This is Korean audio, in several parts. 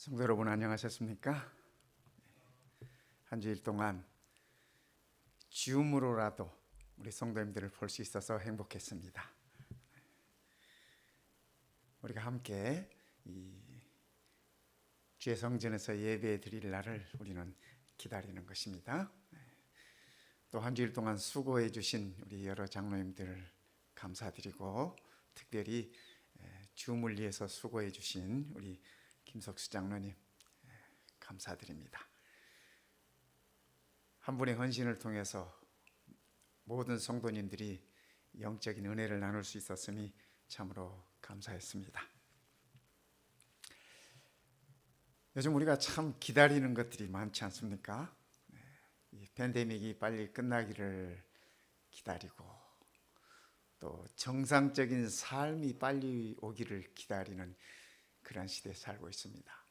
성도 여러분 안녕하셨습니까? 한 주일 동안 줌으로라도 우리 성도님들을 볼 수 있어서 행복했습니다. 우리가 함께 이 주의 성전에서 예배 드릴 날을 우리는 기다리는 것입니다. 또 한 주일 동안 수고해 주신 우리 여러 장로님들 감사드리고, 특별히 줌을 위해서 수고해 주신 우리 김석수 장로님 감사드립니다. 한 분의 헌신을 통해서 모든 성도님들이 영적인 은혜를 나눌 수 있었으니 참으로 감사했습니다. 요즘 우리가 참 기다리는 것들이 많지 않습니까? 이 팬데믹이 빨리 끝나기를 기다리고, 또 정상적인 삶이 빨리 오기를 기다리는 그런 시대에 살고 있습니다.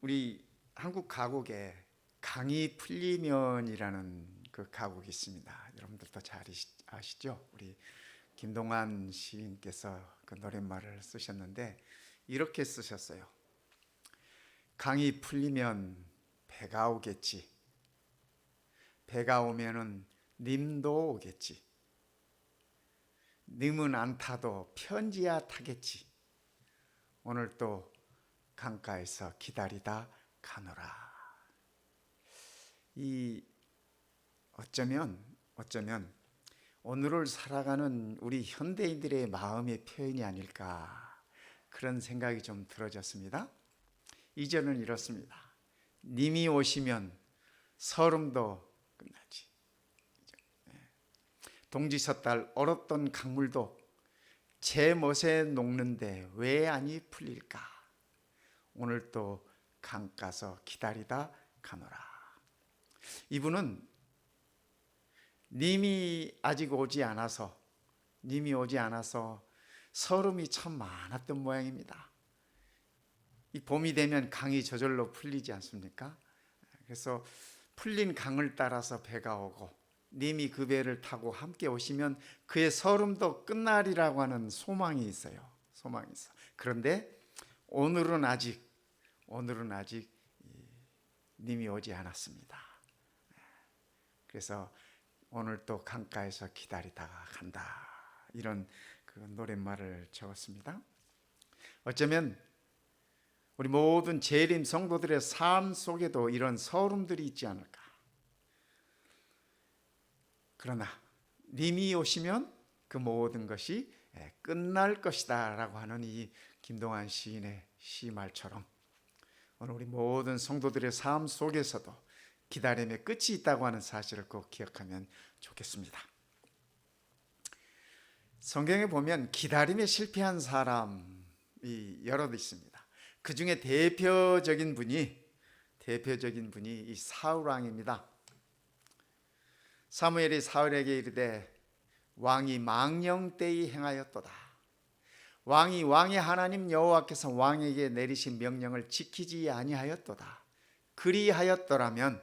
우리 한국 가곡에 강이 풀리면이라는 그 가곡이 있습니다. 여러분들도 잘 아시죠? 우리 김동완 시인께서 그 노랫말을 쓰셨는데 이렇게 쓰셨어요. 강이 풀리면 배가 오겠지. 배가 오면은 님도 오겠지. 님은 안 타도 편지야 타겠지. 오늘 또 강가에서 기다리다 가노라. 어쩌면 오늘을 살아가는 우리 현대인들의 마음의 표현이 아닐까, 그런 생각이 좀 들어졌습니다. 이전은 이렇습니다. 님이 오시면 설움도 끝나지. 동지섣달 얼었던 강물도 제 못에 녹는데 왜 아니 풀릴까? 오늘 또 강가서 기다리다 가노라. 이분은 님이 아직 오지 않아서 서름이 참 많았던 모양입니다. 이 봄이 되면 강이 저절로 풀리지 않습니까? 그래서 풀린 강을 따라서 배가 오고, 님이 그 배를 타고 함께 오시면 그의 서름도 끝나리라고 하는 소망이 있어요. 그런데 오늘은 아직 님이 오지 않았습니다. 그래서 오늘 또 강가에서 기다리다가 간다, 이런 그 노랫말을 적었습니다. 어쩌면 우리 모든 재림 성도들의 삶 속에도 이런 서름들이 있지 않을까. 그러나 님이 오시면 그 모든 것이 끝날 것이다 라고 하는 이 김동완 시인의 시말처럼, 오늘 우리 모든 성도들의 삶 속에서도 기다림의 끝이 있다고 하는 사실을 꼭 기억하면 좋겠습니다. 성경에 보면 기다림에 실패한 사람이 여럿 있습니다. 그 중에 대표적인 분이 이 사울 왕입니다. 사무엘이 사울에게 이르되 왕이 망령되이 행하였도다. 왕이 왕의 하나님 여호와께서 왕에게 내리신 명령을 지키지 아니하였도다. 그리하였더라면,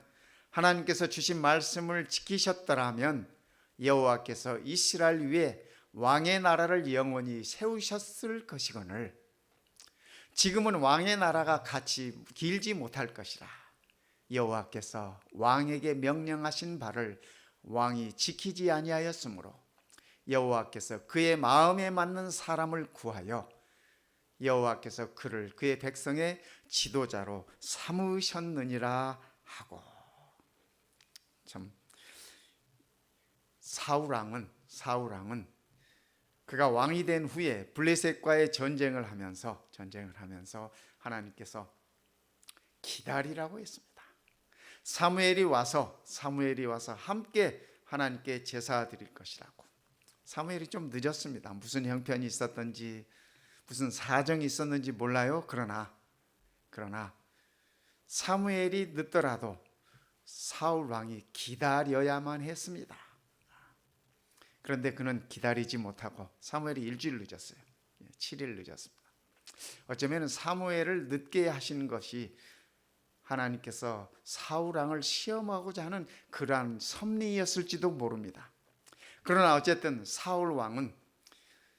하나님께서 주신 말씀을 지키셨더라면 여호와께서 이스라엘 위에 왕의 나라를 영원히 세우셨을 것이거늘 지금은 왕의 나라가 같이 길지 못할 것이라. 여호와께서 왕에게 명령하신 바를 왕이 지키지 아니하였으므로 여호와께서 그의 마음에 맞는 사람을 구하여 여호와께서 그를 그의 백성의 지도자로 삼으셨느니라 하고. 참, 사울 왕은 그가 왕이 된 후에 블레셋과의 전쟁을 하면서 하나님께서 기다리라고 했습니다. 사무엘이 와서 함께 하나님께 제사 드릴 것이라고. 사무엘이 좀 늦었습니다. 무슨 형편이 있었던지, 무슨 사정이 있었는지 몰라요. 그러나 사무엘이 늦더라도 사울 왕이 기다려야만 했습니다. 그런데 그는 기다리지 못하고 사무엘이 일주일 늦었어요. 7일 늦었습니다. 어쩌면 사무엘을 늦게 하신 것이 하나님께서 사울 왕을 시험하고자 하는 그러한 섭리였을지도 모릅니다. 그러나 어쨌든 사울 왕은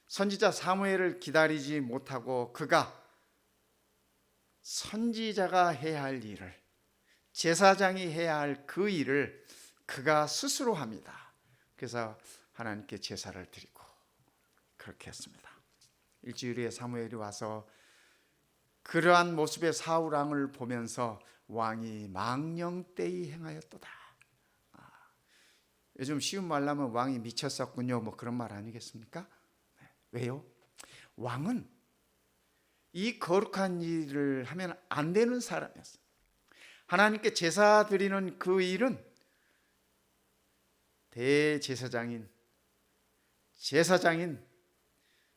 선지자 사무엘을 기다리지 못하고 그가 선지자가 해야 할 일을, 제사장이 해야 할 그 일을 그가 스스로 합니다. 그래서 하나님께 제사를 드리고 그렇게 했습니다. 일주일 후에 사무엘이 와서 그러한 모습의 사울 왕을 보면서 왕이 망령되이 행하였도다. 요즘 쉬운 말로 하면 왕이 미쳤었군요, 뭐 그런 말 아니겠습니까? 왜요? 왕은 이 거룩한 일을 하면 안 되는 사람이었어요. 하나님께 제사 드리는 그 일은 대제사장인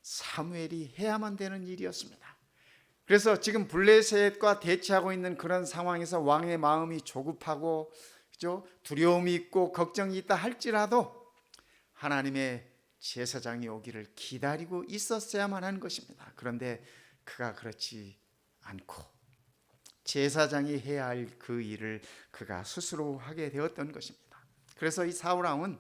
사무엘이 해야만 되는 일이었습니다. 그래서 지금 블레셋과 대치하고 있는 그런 상황에서 왕의 마음이 조급하고 두려움이 있고 걱정이 있다 할지라도 하나님의 제사장이 오기를 기다리고 있었어야만 하는 것입니다. 그런데 그가 그렇지 않고 제사장이 해야 할 그 일을 그가 스스로 하게 되었던 것입니다. 그래서 이 사울 왕은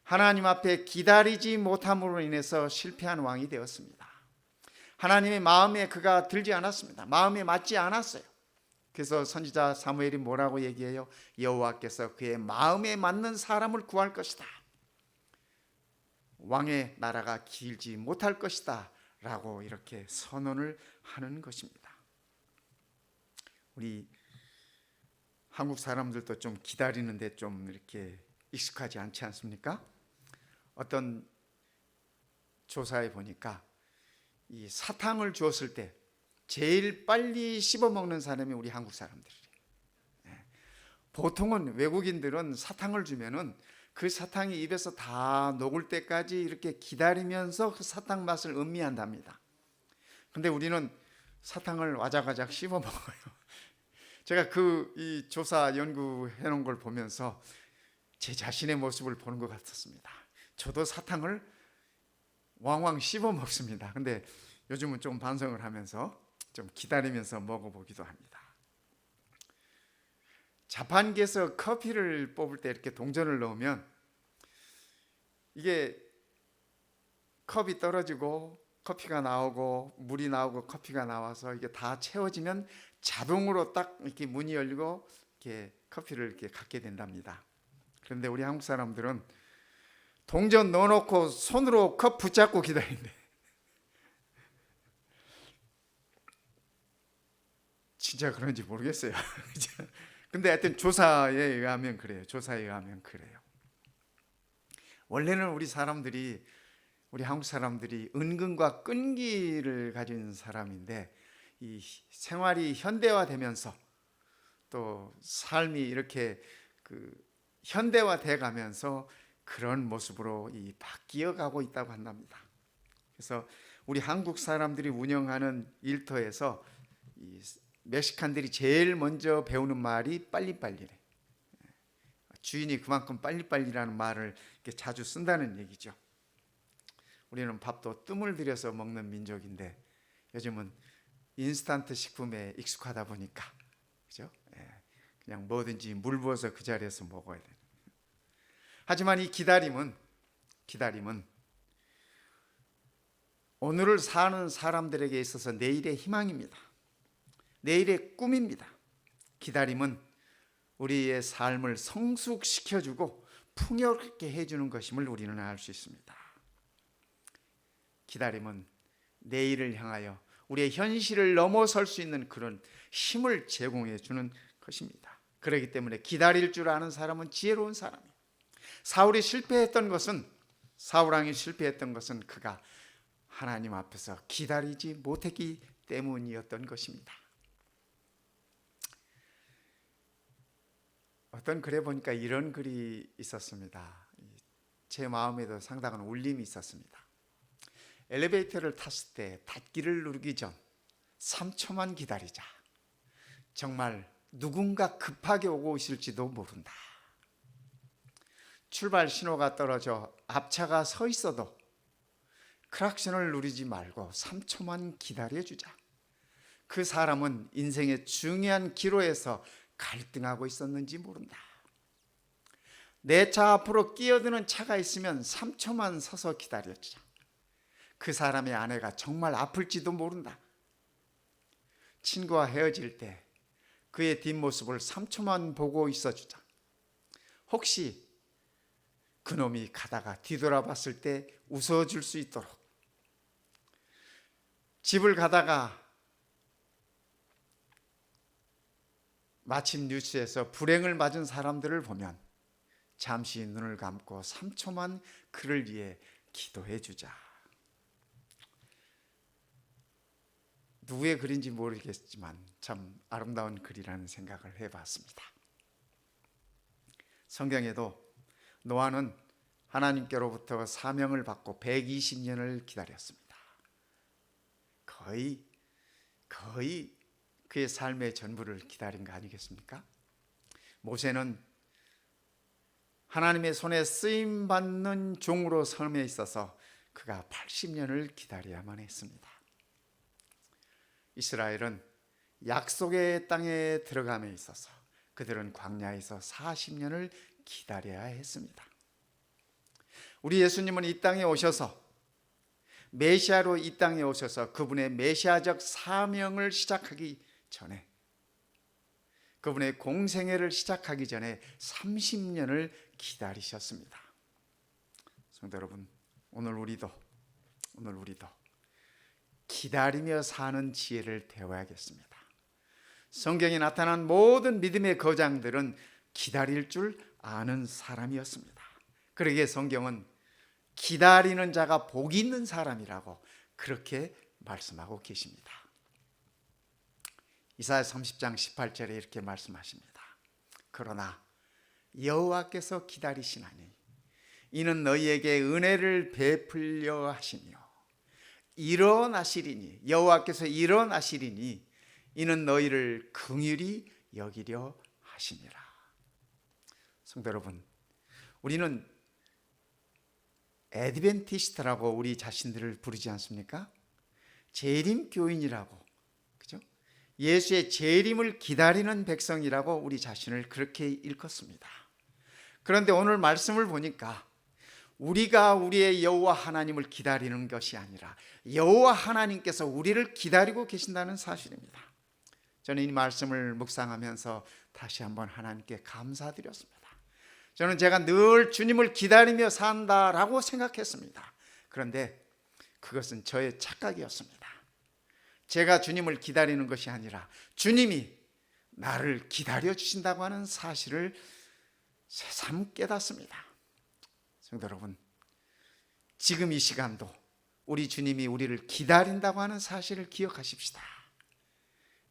하나님 앞에 기다리지 못함으로 인해서 실패한 왕이 되었습니다. 하나님의 마음에 그가 들지 않았습니다. 마음에 맞지 않았어요. 그래서 선지자 사무엘이 뭐라고 얘기해요? 여호와께서 그의 마음에 맞는 사람을 구할 것이다. 왕의 나라가 길지 못할 것이다 라고 이렇게 선언을 하는 것입니다. 우리 한국 사람들도 좀 기다리는데 좀 이렇게 익숙하지 않지 않습니까? 어떤 조사에 보니까 이 사탕을 주었을 때 제일 빨리 씹어 먹는 사람이 우리 한국 사람들이에요. 보통은 외국인들은 사탕을 주면은 그 사탕이 입에서 다 녹을 때까지 이렇게 기다리면서 그 사탕 맛을 음미한답니다. 근데 우리는 사탕을 와작와작 씹어 먹어요. 제가 이 조사 연구해 놓은 걸 보면서 제 자신의 모습을 보는 것 같았습니다. 저도 사탕을 왕왕 씹어 먹습니다. 근데 요즘은 좀 반성을 하면서 좀 기다리면서 먹어보기도 합니다. 자판기에서 커피를 뽑을 때 이렇게 동전을 넣으면 이게 컵이 떨어지고 커피가 나오고 물이 나오고 커피가 나와서 이게 다 채워지면 자동으로 딱 이렇게 문이 열리고 이렇게 커피를 이렇게 갖게 된답니다. 그런데 우리 한국 사람들은 동전 넣어놓고 손으로 컵 붙잡고 기다린대. 진짜 그런지 모르겠어요. 근데 하여튼 조사에 의하면 그래요. 원래는 우리 한국 사람들이 은근과 끈기를 가진 사람인데 이 생활이 현대화되면서 또 삶이 이렇게 현대화돼 가면서 그런 모습으로 바뀌어 가고 있다고 한답니다. 그래서 우리 한국 사람들이 운영하는 일터에서 이 멕시칸들이 제일 먼저 배우는 말이 빨리빨리래. 주인이 그만큼 빨리빨리라는 말을 이렇게 자주 쓴다는 얘기죠. 우리는 밥도 뜸을 들여서 먹는 민족인데 요즘은 인스턴트 식품에 익숙하다 보니까 그죠? 그냥 뭐든지 물 부어서 그 자리에서 먹어야 돼. 하지만 이 기다림은 오늘을 사는 사람들에게 있어서 내일의 희망입니다. 내일의 꿈입니다. 기다림은 우리의 삶을 성숙시켜주고 풍요롭게 해주는 것임을 우리는 알 수 있습니다. 기다림은 내일을 향하여 우리의 현실을 넘어설 수 있는 그런 힘을 제공해 주는 것입니다. 그렇기 때문에 기다릴 줄 아는 사람은 지혜로운 사람이에요. 사울 왕이 실패했던 것은 그가 하나님 앞에서 기다리지 못했기 때문이었던 것입니다. 어떤 글에 보니까 이런 글이 있었습니다. 제 마음에도 상당한 울림이 있었습니다. 엘리베이터를 탔을 때 닫기를 누르기 전 3초만 기다리자. 정말 누군가 급하게 오고 있을지도 모른다. 출발 신호가 떨어져 앞차가 서 있어도 크락션을 누르지 말고 3초만 기다려주자. 그 사람은 인생의 중요한 기로에서 갈등하고 있었는지 모른다. 내 차 앞으로 끼어드는 차가 있으면 3초만 서서 기다려주자. 그 사람의 아내가 정말 아플지도 모른다. 친구와 헤어질 때 그의 뒷모습을 3초만 보고 있어주자. 혹시 그놈이 가다가 뒤돌아봤을 때 웃어줄 수 있도록, 집을 가다가 마침 뉴스에서 불행을 맞은 사람들을 보면 잠시 눈을 감고 3초만 그를 위해 기도해 주자. 누구의 글인지 모르겠지만 참 아름다운 글이라는 생각을 해봤습니다. 성경에도 노아는 하나님께로부터 사명을 받고 120년을 기다렸습니다. 거의 그의 삶의 전부를 기다린 거 아니겠습니까? 모세는 하나님의 손에 쓰임받는 종으로 섬에 있어서 그가 80년을 기다려야만 했습니다. 이스라엘은 약속의 땅에 들어감에 있어서 그들은 광야에서 40년을 기다려야 했습니다. 우리 예수님은 이 땅에 오셔서 메시아로 이 땅에 오셔서 그분의 메시아적 사명을 시작하기 전에, 그분의 공생애를 시작하기 전에 30년을 기다리셨습니다. 성도 여러분, 오늘 우리도 기다리며 사는 지혜를 배워야겠습니다. 성경에 나타난 모든 믿음의 거장들은 기다릴 줄 아는 사람이었습니다. 그러기에 성경은 기다리는 자가 복이 있는 사람이라고 그렇게 말씀하고 계십니다. 이사야 30장 18절에 이렇게 말씀하십니다. 그러나 여호와께서 기다리시나니 이는 너희에게 은혜를 베풀려 하시며 일어나시리니, 여호와께서 일어나시리니 이는 너희를 긍휼히 여기려 하시니라. 성도 여러분, 우리는 애드벤티스트라고 우리 자신들을 부르지 않습니까? 재림교인이라고, 그죠? 예수의 재림을 기다리는 백성이라고 우리 자신을 그렇게 일컫습니다. 그런데 오늘 말씀을 보니까 우리가 우리의 여호와 하나님을 기다리는 것이 아니라 여호와 하나님께서 우리를 기다리고 계신다는 사실입니다. 저는 이 말씀을 묵상하면서 다시 한번 하나님께 감사드렸습니다. 저는 제가 늘 주님을 기다리며 산다라고 생각했습니다. 그런데 그것은 저의 착각이었습니다. 제가 주님을 기다리는 것이 아니라 주님이 나를 기다려 주신다고 하는 사실을 새삼 깨닫습니다. 성도 여러분, 지금 이 시간도 우리 주님이 우리를 기다린다고 하는 사실을 기억하십시다.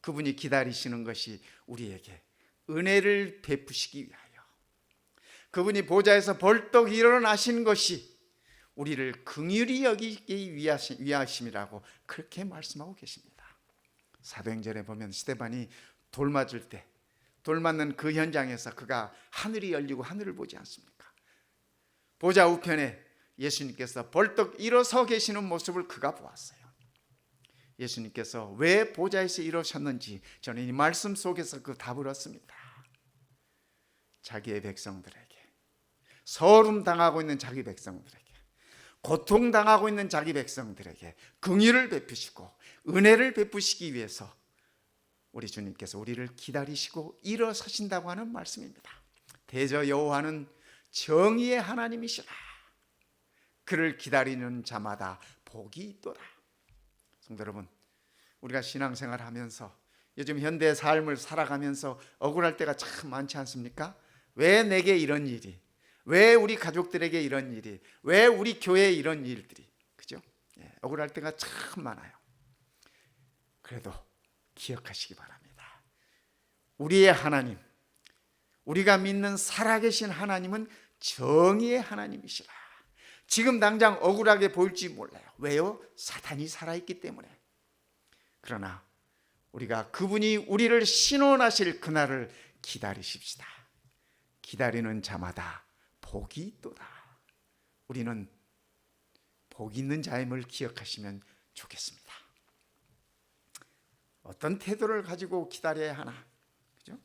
그분이 기다리시는 것이 우리에게 은혜를 베푸시기 위하여, 그분이 보좌에서 벌떡 일어나신 것이 우리를 긍휼히 여기기 위하심이라고 그렇게 말씀하고 계십니다. 사도행전에 보면 스데반이 돌 맞을 때, 돌 맞는 그 현장에서 그가 하늘이 열리고 하늘을 보지 않습니까? 보좌 우편에 예수님께서 벌떡 일어서 계시는 모습을 그가 보았어요. 예수님께서 왜 보좌에서 일어섰는지 저는 이 말씀 속에서 그 답을 얻습니다. 자기의 백성들에게, 서름 당하고 있는 자기 백성들에게, 고통당하고 있는 자기 백성들에게 긍휼을 베푸시고 은혜를 베푸시기 위해서 우리 주님께서 우리를 기다리시고 일어서신다고 하는 말씀입니다. 대저 여호와는 정의의 하나님이시라. 그를 기다리는 자마다 복이 있도다. 성도 여러분, 우리가 신앙생활 하면서 요즘 현대 삶을 살아가면서 억울할 때가 참 많지 않습니까? 왜 내게 이런 일이, 왜 우리 가족들에게 이런 일이, 왜 우리 교회에 이런 일들이, 그죠? 억울할 때가 참 많아요. 그래도 기억하시기 바랍니다. 우리의 하나님, 우리가 믿는 살아계신 하나님은 정의의 하나님이시라. 지금 당장 억울하게 보일지 몰라요. 왜요? 사탄이 살아있기 때문에. 그러나 우리가 그분이 우리를 신원하실 그날을 기다리십시다. 기다리는 자마다 복이 있도다. 우리는 복 있는 자임을 기억하시면 좋겠습니다. 어떤 태도를 가지고 기다려야 하나? 그죠?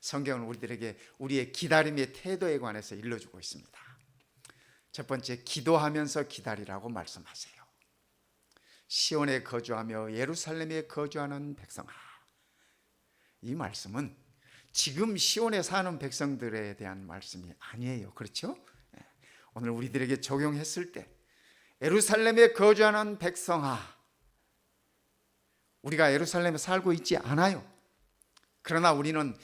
성경은 우리들에게 우리의 기다림의 태도에 관해서 일러주고 있습니다. 첫 번째, 기도하면서 기다리라고 말씀하세요. 시온에 거주하며 예루살렘에 거주하는 백성아, 이 말씀은 지금 시온에 사는 백성들에 대한 말씀이 아니에요. 그렇죠? 오늘 우리들에게 적용했을 때 예루살렘에 거주하는 백성아, 우리가 예루살렘에 살고 있지 않아요. 그러나 우리는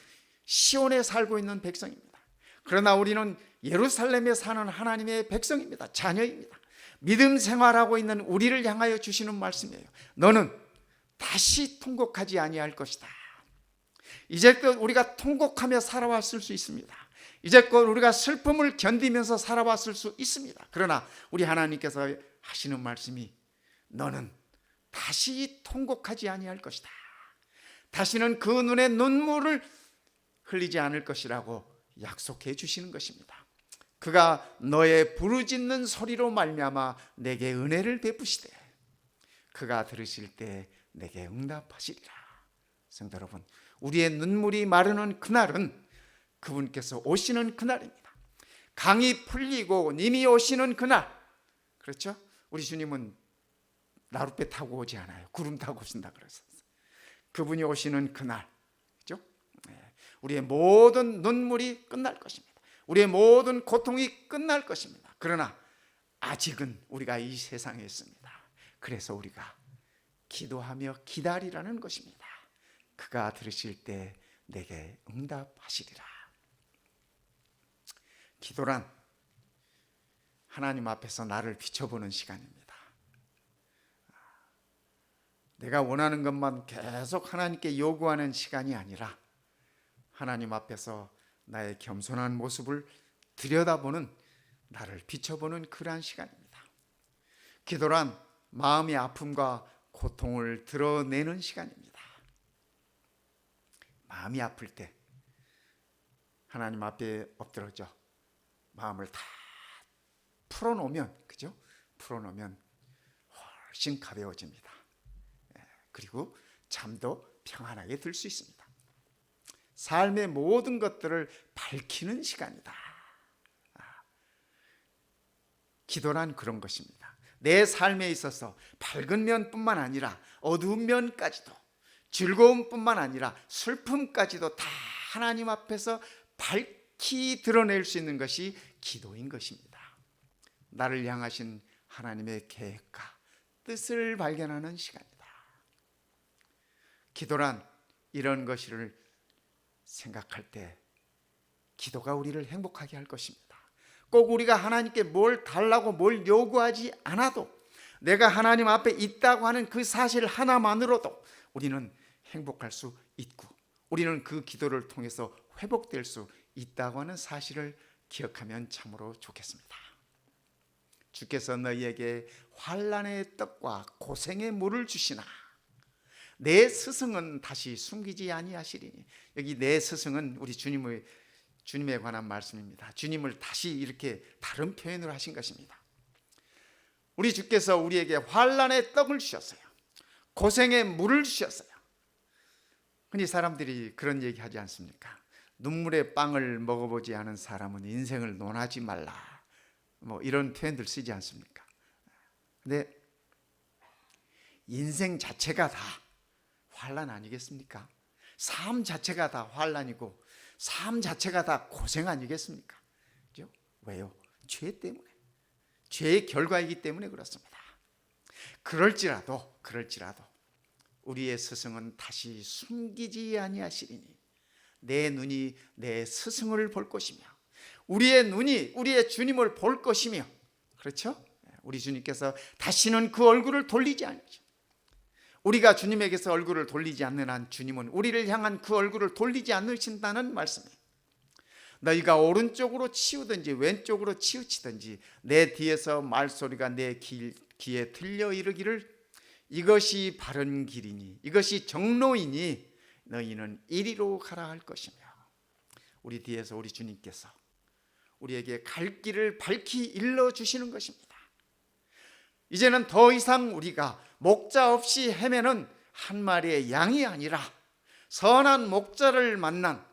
시온에 살고 있는 백성입니다. 그러나 우리는 예루살렘에 사는 하나님의 백성입니다. 자녀입니다. 믿음 생활하고 있는 우리를 향하여 주시는 말씀이에요. 너는 다시 통곡하지 아니할 것이다. 이제껏 우리가 통곡하며 살아왔을 수 있습니다. 이제껏 우리가 슬픔을 견디면서 살아왔을 수 있습니다. 그러나 우리 하나님께서 하시는 말씀이 너는 다시 통곡하지 아니할 것이다. 다시는 그 눈에 눈물을 흘리지 않을 것이라고 약속해 주시는 것입니다. 그가 너의 부르짖는 소리로 말미암아 내게 은혜를 베푸시되 그가 들으실 때 내게 응답하시리라. 성도 여러분, 우리의 눈물이 마르는 그날은 그분께서 오시는 그날입니다. 강이 풀리고 님이 오시는 그날, 그렇죠? 우리 주님은 나룻배 타고 오지 않아요. 구름 타고 오신다 그랬었어요. 그분이 오시는 그날, 그렇죠? 우리의 모든 눈물이 끝날 것입니다. 우리의 모든 고통이 끝날 것입니다. 그러나 아직은 우리가 이 세상에 있습니다. 그래서 우리가 기도하며 기다리라는 것입니다. 그가 들으실 때 내게 응답하시리라. 기도란 하나님 앞에서 나를 비춰보는 시간입니다. 내가 원하는 것만 계속 하나님께 요구하는 시간이 아니라 하나님 앞에서 나의 겸손한 모습을 들여다보는, 나를 비춰보는 그러한 시간입니다. 기도란 마음의 아픔과 고통을 드러내는 시간입니다. 마음이 아플 때 하나님 앞에 엎드러져 마음을 다 풀어놓으면, 그죠? 풀어놓으면 훨씬 가벼워집니다. 그리고 잠도 평안하게 들 수 있습니다. 삶의 모든 것들을 밝히는 시간이다. 기도란 그런 것입니다. 내 삶에 있어서 밝은 면뿐만 아니라 어두운 면까지도, 즐거움뿐만 아니라 슬픔까지도 다 하나님 앞에서 밝히 드러낼 수 있는 것이 기도인 것입니다. 나를 향하신 하나님의 계획과 뜻을 발견하는 시간이다. 기도란 이런 것을 생각할 때 기도가 우리를 행복하게 할 것입니다. 꼭 우리가 하나님께 뭘 달라고 뭘 요구하지 않아도 내가 하나님 앞에 있다고 하는 그 사실 하나만으로도 우리는 행복할 수 있고, 우리는 그 기도를 통해서 회복될 수 있다고 하는 사실을 기억하면 참으로 좋겠습니다. 주께서 너희에게 환난의 떡과 고생의 물을 주시나 내 스승은 다시 숨기지 아니하시리니. 여기 내 스승은 우리 주님에 관한 말씀입니다. 주님을 다시 이렇게 다른 표현으로 하신 것입니다. 우리 주께서 우리에게 환난의 떡을 주셨어요. 고생의 물을 주셨어요. 흔히 사람들이 그런 얘기 하지 않습니까? 눈물의 빵을 먹어보지 않은 사람은 인생을 논하지 말라, 뭐 이런 표현들 쓰지 않습니까? 근데 인생 자체가 다 환난 아니겠습니까? 삶 자체가 다 환난이고 삶 자체가 다 고생 아니겠습니까? 그죠? 왜요? 죄 때문에, 죄의 결과이기 때문에 그렇습니다. 그럴지라도 우리의 스승은 다시 숨기지 아니하시리니 내 눈이 내 스승을 볼 것이며 우리의 눈이 우리의 주님을 볼 것이며, 그렇죠? 우리 주님께서 다시는 그 얼굴을 돌리지 않으시죠. 우리가 주님에게서 얼굴을 돌리지 않는 한 주님은 우리를 향한 그 얼굴을 돌리지 않으신다는 말씀이에요. 너희가 오른쪽으로 치우든지 왼쪽으로 치우치든지 내 뒤에서 말소리가 내 귀에 들려 이르기를 이것이 바른 길이니 이것이 정로이니 너희는 이리로 가라 할 것이며, 우리 뒤에서 우리 주님께서 우리에게 갈 길을 밝히 일러주시는 것입니다. 이제는 더 이상 우리가 목자 없이 헤매는 한 마리의 양이 아니라 선한 목자를 만난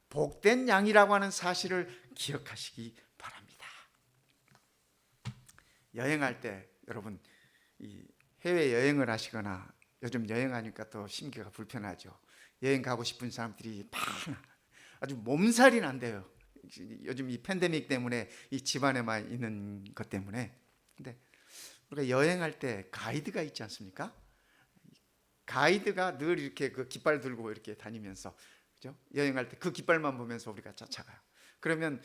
복된 양이라고 하는 사실을 기억하시기 바랍니다. 여행할 때 여러분, 이 해외 여행을 하시거나 요즘 여행하니까 또 심기가 불편하죠. 여행 가고 싶은 사람들이 많아. 아주 몸살이 난대요. 요즘 이 팬데믹 때문에 이 집안에만 있는 것 때문에. 근데 우리가 여행할 때 가이드가 있지 않습니까? 가이드가 늘 이렇게 그 깃발 들고 이렇게 다니면서, 그죠? 여행할 때 그 깃발만 보면서 우리가 쫓아가요. 그러면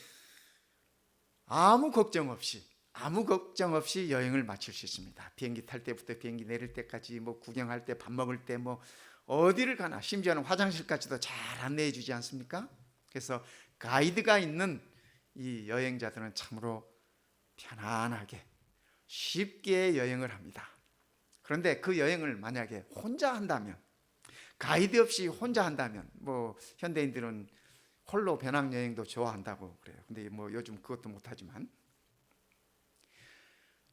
아무 걱정 없이 여행을 마칠 수 있습니다. 비행기 탈 때부터 비행기 내릴 때까지, 뭐 구경할 때, 밥 먹을 때, 뭐 어디를 가나, 심지어는 화장실까지도 잘 안내해 주지 않습니까? 그래서 가이드가 있는 이 여행자들은 참으로 편안하게 쉽게 여행을 합니다. 그런데 그 여행을 만약에 혼자 한다면, 가이드 없이 혼자 한다면, 뭐 현대인들은 홀로 배낭여행도 좋아한다고 그래요. 근데 뭐 요즘 그것도 못하지만,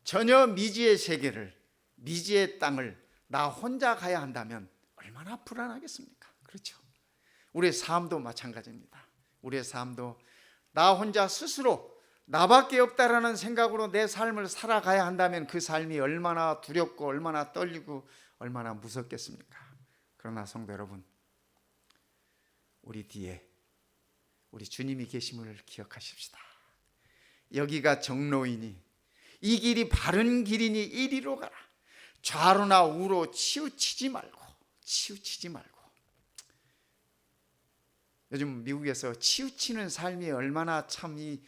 전혀 미지의 세계를, 미지의 땅을 나 혼자 가야 한다면 얼마나 불안하겠습니까? 그렇죠? 우리의 삶도 마찬가지입니다. 우리의 삶도 나 혼자 스스로 나밖에 없다라는 생각으로 내 삶을 살아가야 한다면 그 삶이 얼마나 두렵고 얼마나 떨리고 얼마나 무섭겠습니까? 그러나 성도 여러분, 우리 뒤에 우리 주님이 계심을 기억하십시다. 여기가 정로이니 이 길이 바른 길이니 이리로 가라. 좌로나 우로 치우치지 말고. 요즘 미국에서 치우치는 삶이 얼마나 참 이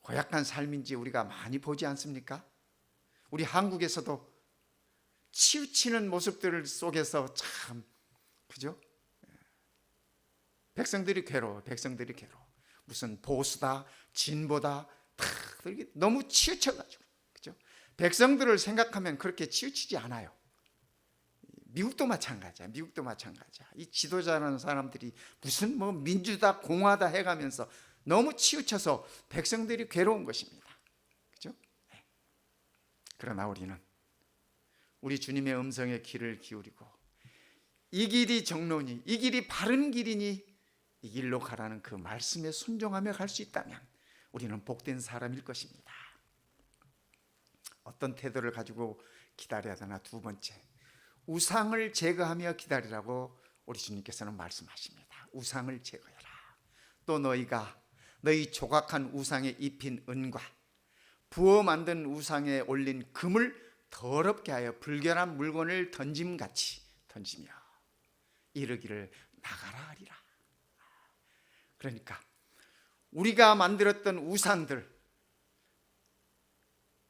고약한 삶인지 우리가 많이 보지 않습니까? 우리 한국에서도 치우치는 모습들 속에서 참, 그죠? 백성들이 괴로워. 무슨 보수다, 진보다, 다 너무 치우쳐가지고, 그죠? 백성들을 생각하면 그렇게 치우치지 않아요. 미국도 마찬가지야. 이 지도자라는 사람들이 무슨 뭐 민주다, 공화다 해가면서 너무 치우쳐서 백성들이 괴로운 것입니다. 그죠? 네. 그러나 우리는 우리 주님의 음성에 귀를 기울이고 이 길이 정로니, 이 길이 바른 길이니 이 길로 가라는 그 말씀에 순종하며 갈 수 있다면 우리는 복된 사람일 것입니다. 어떤 태도를 가지고 기다려야 되나? 두 번째, 우상을 제거하며 기다리라고 우리 주님께서는 말씀하십니다. 우상을 제거해라. 또 너희가 너희 조각한 우상에 입힌 은과 부어 만든 우상에 올린 금을 더럽게 하여 불결한 물건을 던짐같이 던지며 이르기를 나가라 하리라. 그러니까 우리가 만들었던 우상들,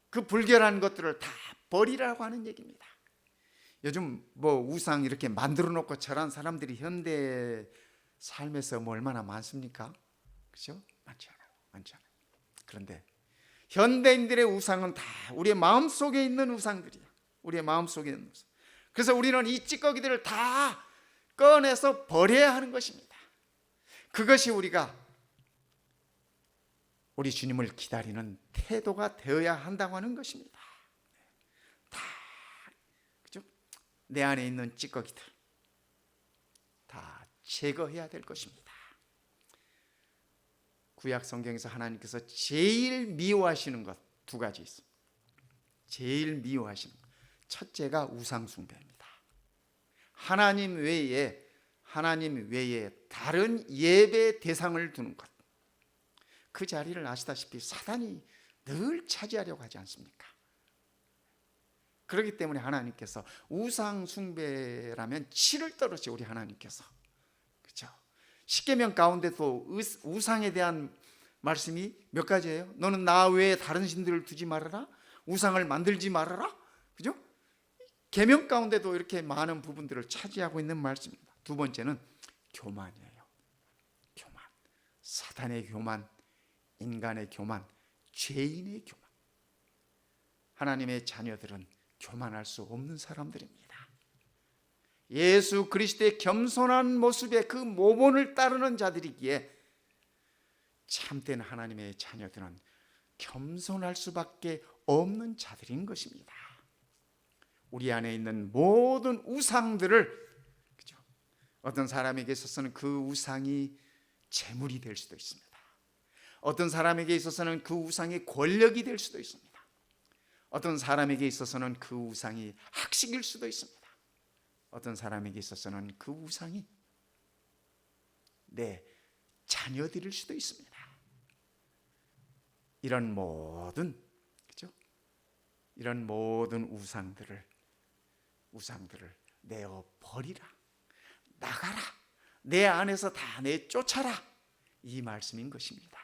그 불결한 것들을 다 버리라고 하는 얘기입니다. 요즘 뭐 우상 이렇게 만들어 놓고 절한 사람들이 현대 삶에서 뭐 얼마나 많습니까? 그렇죠? 많지 않아요. 그런데 현대인들의 우상은 다 우리의 마음속에 있는 우상들이에요. 그래서 우리는 이 찌꺼기들을 다 꺼내서 버려야 하는 것입니다. 그것이 우리가 우리 주님을 기다리는 태도가 되어야 한다고 하는 것입니다. 다, 그죠? 내 안에 있는 찌꺼기들 다 제거해야 될 것입니다. 구약 성경에서 하나님께서 제일 미워하시는 것 두 가지 있습니다. 제일 미워하시는 것. 첫째가 우상 숭배입니다. 하나님 외에 다른 예배 대상을 두는 것. 그 자리를 아시다시피 사단이 늘 차지하려고 하지 않습니까? 그렇기 때문에 하나님께서 우상 숭배라면 치를 떨으시 우리 하나님께서, 그렇죠? 십계명 가운데도 우상에 대한 말씀이 몇 가지예요? 너는 나 외에 다른 신들을 두지 말아라. 우상을 만들지 말아라. 그죠? 계명 가운데도 이렇게 많은 부분들을 차지하고 있는 말씀입니다. 두 번째는 교만이에요. 교만. 사단의 교만, 인간의 교만, 죄인의 교만. 하나님의 자녀들은 교만할 수 없는 사람들입니다. 예수 그리스도의 겸손한 모습의 그 모본을 따르는 자들이기에 참된 하나님의 자녀들은 겸손할 수밖에 없는 자들인 것입니다. 우리 안에 있는 모든 우상들을, 그죠? 어떤 사람에게 있어서는 그 우상이 재물이 될 수도 있습니다. 어떤 사람에게 있어서는 그 우상이 권력이 될 수도 있습니다. 어떤 사람에게 있어서는 그 우상이 학식일 수도 있습니다. 어떤 사람에게 있어서는 그 우상이 내 자녀들일 수도 있습니다. 이런 모든, 그죠? 이런 모든 우상들을 내어 버리라, 나가라, 내 안에서 다 내쫓아라, 이 말씀인 것입니다.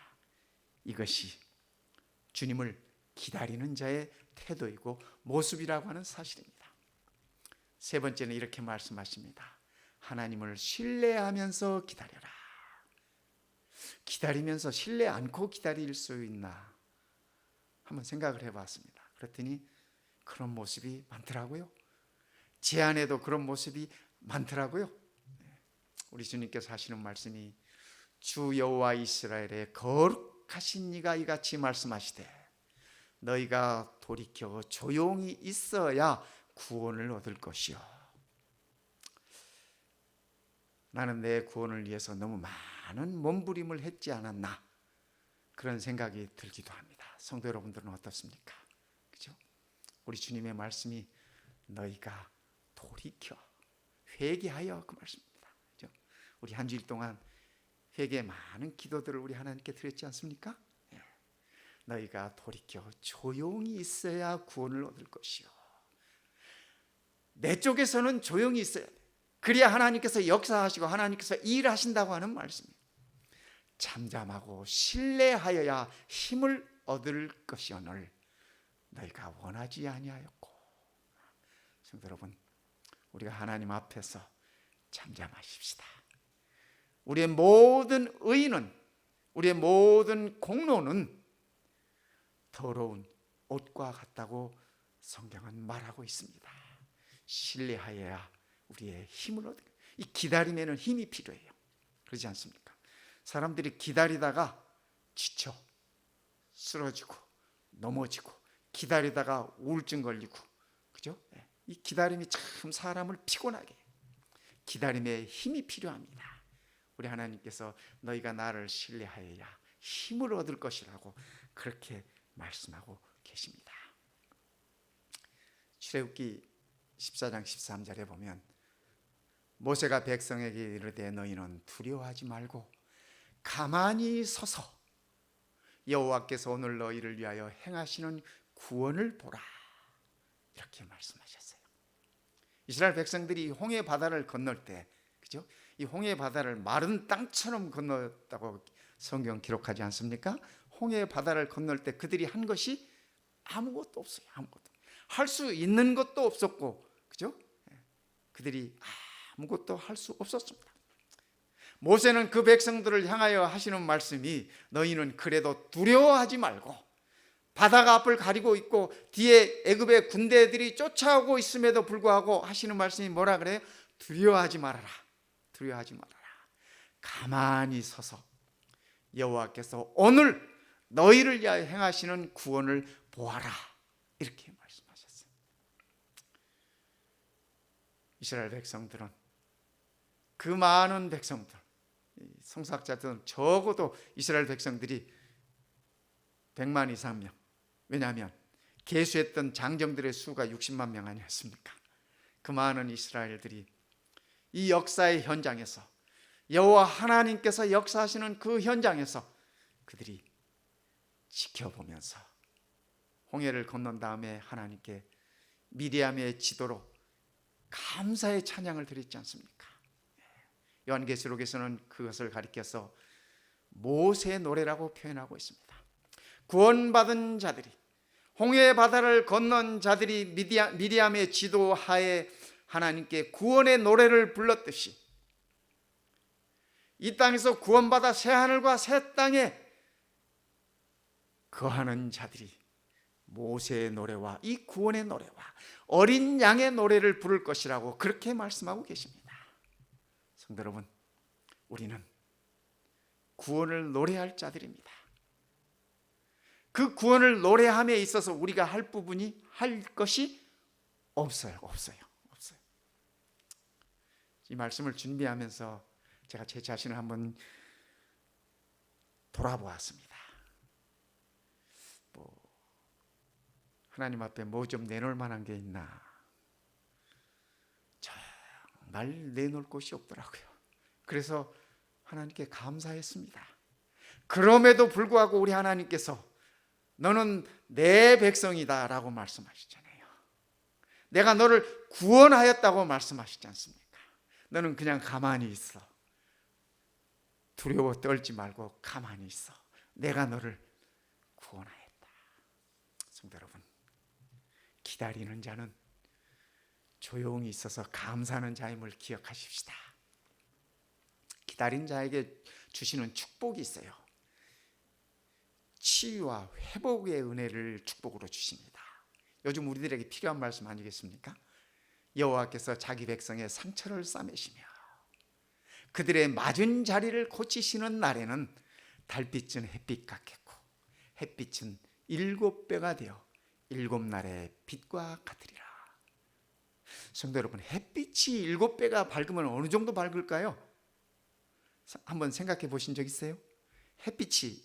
이것이 주님을 기다리는 자의 태도이고 모습이라고 하는 사실입니다. 세 번째는 이렇게 말씀하십니다. 하나님을 신뢰하면서 기다려라. 기다리면서 신뢰 않고 기다릴 수 있나 한번 생각을 해봤습니다. 그랬더니 그런 모습이 많더라고요. 제 안에도 그런 모습이 많더라고요. 우리 주님께서 하시는 말씀이 주 여호와 이스라엘의 거룩하신 이가 이같이 말씀하시되 너희가 돌이켜 조용히 있어야 구원을 얻을 것이요. 나는 내 구원을 위해서 너무 많은 몸부림을 했지 않았나, 그런 생각이 들기도 합니다. 성도 여러분들은 어떻습니까? 그죠? 우리 주님의 말씀이 너희가 돌이켜 회개하여, 그 말씀입니다. 그죠? 우리 한 주일 동안 회개의 많은 기도들을 우리 하나님께 드렸지 않습니까? 너희가 돌이켜 조용히 있어야 구원을 얻을 것이요. 내 쪽에서는 조용히 있어야 돼. 그래야 하나님께서 역사하시고 하나님께서 일하신다고 하는 말씀이에요. 잠잠하고 신뢰하여야 힘을 얻을 것이오늘 너희가 원하지 아니하였고. 성도 여러분, 우리가 하나님 앞에서 잠잠하십시다. 우리의 모든 의는, 우리의 모든 공로는 더러운 옷과 같다고 성경은 말하고 있습니다. 신뢰하여야 우리의 힘을 얻게. 이 기다림에는 힘이 필요해요. 그렇지 않습니까? 사람들이 기다리다가 지쳐 쓰러지고 넘어지고, 기다리다가 우울증 걸리고, 그죠? 이 기다림이 참 사람을 피곤하게 해요. 기다림에 힘이 필요합니다. 우리 하나님께서 너희가 나를 신뢰하여야 힘을 얻을 것이라고 그렇게 말씀하고 계십니다. 출애굽기 14장 13절에 보면 모세가 백성에게 이르되 너희는 두려워하지 말고 가만히 서서 여호와께서 오늘 너희를 위하여 행하시는 구원을 보라, 이렇게 말씀하셨어요. 이스라엘 백성들이 홍해 바다를 건널 때, 그죠? 이 홍해 바다를 마른 땅처럼 건넜다고 성경 기록하지 않습니까? 홍해 바다를 건널 때 그들이 한 것이 아무것도 없어요. 아무것도. 할 수 있는 것도 없었고, 그죠? 그들이 아무것도 할 수 없었습니다. 모세는 그 백성들을 향하여 하시는 말씀이 너희는 그래도 두려워하지 말고, 바다가 앞을 가리고 있고 뒤에 애굽의 군대들이 쫓아오고 있음에도 불구하고 하시는 말씀이 뭐라 그래요? 두려워하지 말아라. 두려워하지 말아라. 가만히 서서 여호와께서 오늘 너희를 위하여 행하시는 구원을 보아라, 이렇게 말씀하셨어요. 이스라엘 백성들은, 그 많은 백성들, 성사학자들은 적어도 이스라엘 백성들이 100만 이상 명, 왜냐하면 계수했던 장정들의 수가 60만 명 아니었습니까? 그 많은 이스라엘들이 이 역사의 현장에서, 여호와 하나님께서 역사하시는 그 현장에서 그들이 지켜보면서 홍해를 건넌 다음에 하나님께 미리암의 지도로 감사의 찬양을 드렸지 않습니까? 요한계시록에서는 그것을 가리켜서 모세의 노래라고 표현하고 있습니다. 구원받은 자들이, 홍해 바다를 건넌 자들이 미리암의 지도하에 하나님께 구원의 노래를 불렀듯이 이 땅에서 구원받아 새 하늘과 새 땅에 거하는 자들이 모세의 노래와 이 구원의 노래와 어린 양의 노래를 부를 것이라고 그렇게 말씀하고 계십니다. 성도 여러분, 우리는 구원을 노래할 자들입니다. 그 구원을 노래함에 있어서 우리가 할 부분이, 할 것이 없어요. 이 말씀을 준비하면서 제가 제 자신을 한번 돌아보았습니다. 하나님 앞에 뭐 좀 내놓을 만한 게 있나, 정말 내놓을 곳이 없더라고요. 그래서 하나님께 감사했습니다. 그럼에도 불구하고 우리 하나님께서 너는 내 백성이다 라고 말씀하시잖아요. 내가 너를 구원하였다고 말씀하시지 않습니까? 너는 그냥 가만히 있어. 두려워 떨지 말고 가만히 있어. 내가 너를 구원하였다. 성도 여러분, 기다리는 자는 조용히 있어서 감사하는 자임을 기억하십시다. 기다린 자에게 주시는 축복이 있어요. 치유와 회복의 은혜를 축복으로 주십니다. 요즘 우리들에게 필요한 말씀 아니겠습니까? 여호와께서 자기 백성의 상처를 싸매시며 그들의 맞은 자리를 고치시는 날에는 달빛은 햇빛 같겠고 햇빛은 7배가 되어 7날의 빛과 같으리라. 성도 여러분, 햇빛이 7배가 밝으면 어느 정도 밝을까요? 한번 생각해 보신 적 있어요? 햇빛이,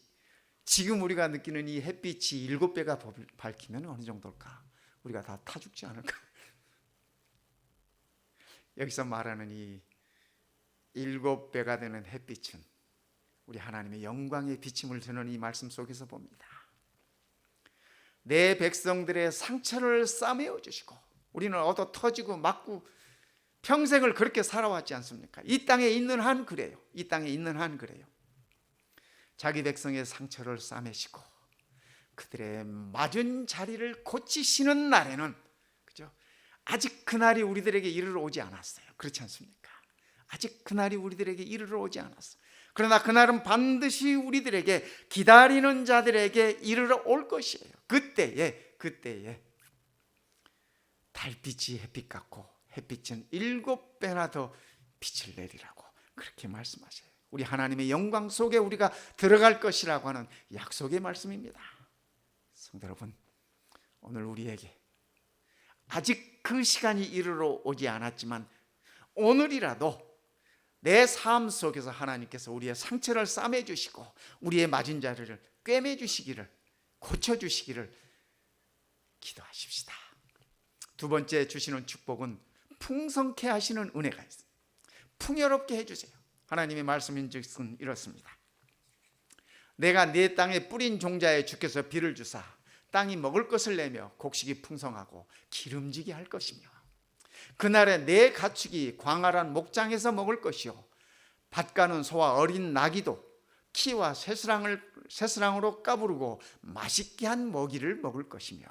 지금 우리가 느끼는 이 햇빛이 7배가 밝히면 어느 정도일까? 우리가 다 타 죽지 않을까? 여기서 말하는 이 7배가 되는 햇빛은 우리 하나님의 영광의 비침을 드는 이 말씀 속에서 봅니다. 내 백성들의 상처를 싸매어 주시고, 우리는 얻어 터지고 맞고 평생을 그렇게 살아왔지 않습니까? 이 땅에 있는 한 그래요. 이 땅에 있는 한 그래요. 자기 백성의 상처를 싸매시고 그들의 맞은 자리를 고치시는 날에는, 그죠? 아직 그날이 우리들에게 이르러 오지 않았어요. 그렇지 않습니까? 아직 그날이 우리들에게 이르러 오지 않았어요. 그러나 그날은 반드시 우리들에게, 기다리는 자들에게 이르러 올 것이에요. 그때에 달빛이 햇빛 같고 햇빛은 7배나 더 빛을 내리라고 그렇게 말씀하셔요. 우리 하나님의 영광 속에 우리가 들어갈 것이라고 하는 약속의 말씀입니다. 성도 여러분, 오늘 우리에게 아직 그 시간이 이르러 오지 않았지만 오늘이라도 내 삶 속에서 하나님께서 우리의 상처를 싸매주시고 우리의 맞은 자리를 꿰매주시기를, 고쳐주시기를 기도하십시다. 두 번째 주시는 축복은 풍성케 하시는 은혜가 있어요. 풍요롭게 해주세요. 하나님의 말씀인즉슨 이렇습니다. 내가 네 땅에 뿌린 종자에 주께서 비를 주사 땅이 먹을 것을 내며 곡식이 풍성하고 기름지게 할 것이며, 그날에 내 가축이 광활한 목장에서 먹을 것이요 밭 가는 소와 어린 나귀도 키와 새스랑으로 까부르고 맛있게 한 먹이를 먹을 것이며.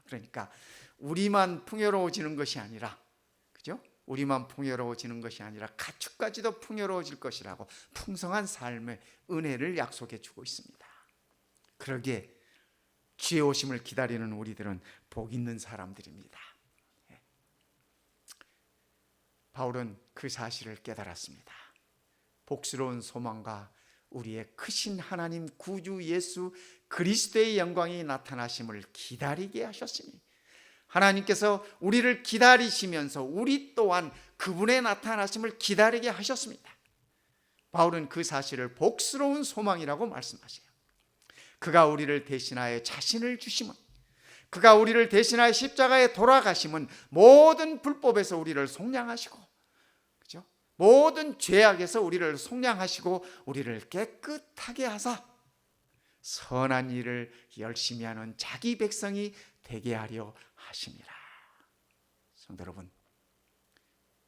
그러니까 우리만 풍요로워지는 것이 아니라, 그죠? 우리만 풍요로워지는 것이 아니라 가축까지도 풍요로워질 것이라고 풍성한 삶의 은혜를 약속해 주고 있습니다. 그러기에 주의 오심을 기다리는 우리들은 복 있는 사람들입니다. 바울은 그 사실을 깨달았습니다. 복스러운 소망과 우리의 크신 하나님 구주 예수 그리스도의 영광이 나타나심을 기다리게 하셨으니, 하나님께서 우리를 기다리시면서 우리 또한 그분의 나타나심을 기다리게 하셨습니다. 바울은 그 사실을 복스러운 소망이라고 말씀하세요. 그가 우리를 대신하여 자신을 주심은, 그가 우리를 대신하여 십자가에 돌아가심은 모든 불법에서 우리를 속량하시고, 그죠? 모든 죄악에서 우리를 속량하시고 우리를 깨끗하게 하사 선한 일을 열심히 하는 자기 백성이 되게 하려 하심이라. 성도 여러분,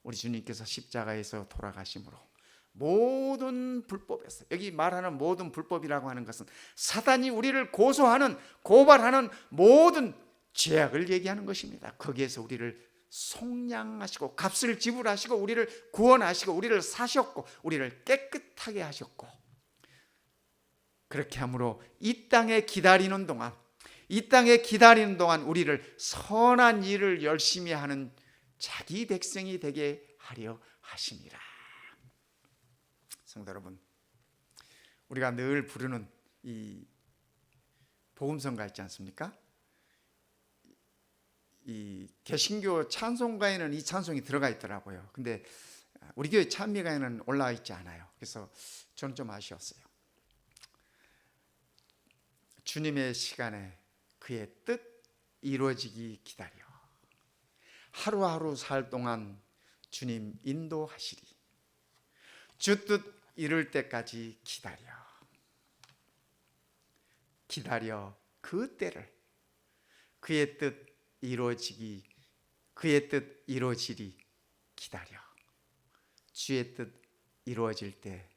우리 주님께서 십자가에서 돌아가심으로 모든 불법에서, 여기 말하는 모든 불법이라고 하는 것은 사단이 우리를 고소하는, 고발하는 모든 죄악을 얘기하는 것입니다. 거기에서 우리를 속량하시고 값을 지불하시고 우리를 구원하시고 우리를 사셨고 우리를 깨끗하게 하셨고, 그렇게 함으로 이 땅에 기다리는 동안 우리를 선한 일을 열심히 하는 자기 백성이 되게 하려 하심이라. 성도 여러분, 우리가 늘 부르는 이 복음성가 있지 않습니까? 이 개신교 찬송가에는 이 찬송이 들어가 있더라고요. 근데 우리 교회 찬미가에는 올라와 있지 않아요. 그래서 저는 좀 아쉬웠어요. 주님의 시간에 그의 뜻 이루어지기 기다려 하루하루 살 동안 주님 인도하시리. 주 뜻 이룰 때까지 기다려 그 때를, 그의 뜻 이루어지리 기다려. 주의 뜻 이루어질 때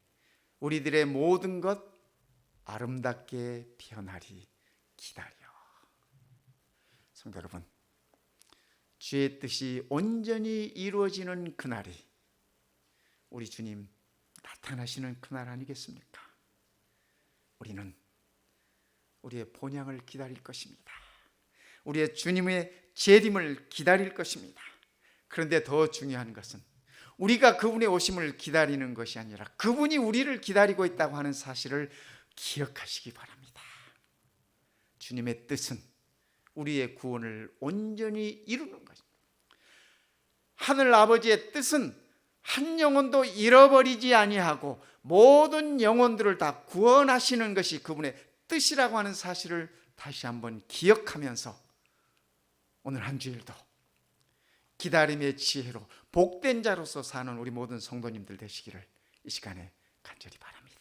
우리들의 모든 것 아름답게 변하리 기다려. 성도 여러분, 주의 뜻이 온전히 이루어지는 그날이 우리 주님 나타나시는 그날 아니겠습니까? 우리는 우리의 본향을 기다릴 것입니다. 우리의 주님의 재림을 기다릴 것입니다. 그런데 더 중요한 것은 우리가 그분의 오심을 기다리는 것이 아니라 그분이 우리를 기다리고 있다고 하는 사실을 기억하시기 바랍니다. 주님의 뜻은 우리의 구원을 온전히 이루는 것입니다. 하늘 아버지의 뜻은 한 영혼도 잃어버리지 아니하고 모든 영혼들을 다 구원하시는 것이 그분의 뜻이라고 하는 사실을 다시 한번 기억하면서 오늘 한 주일도 기다림의 지혜로 복된 자로서 사는 우리 모든 성도님들 되시기를 이 시간에 간절히 바랍니다.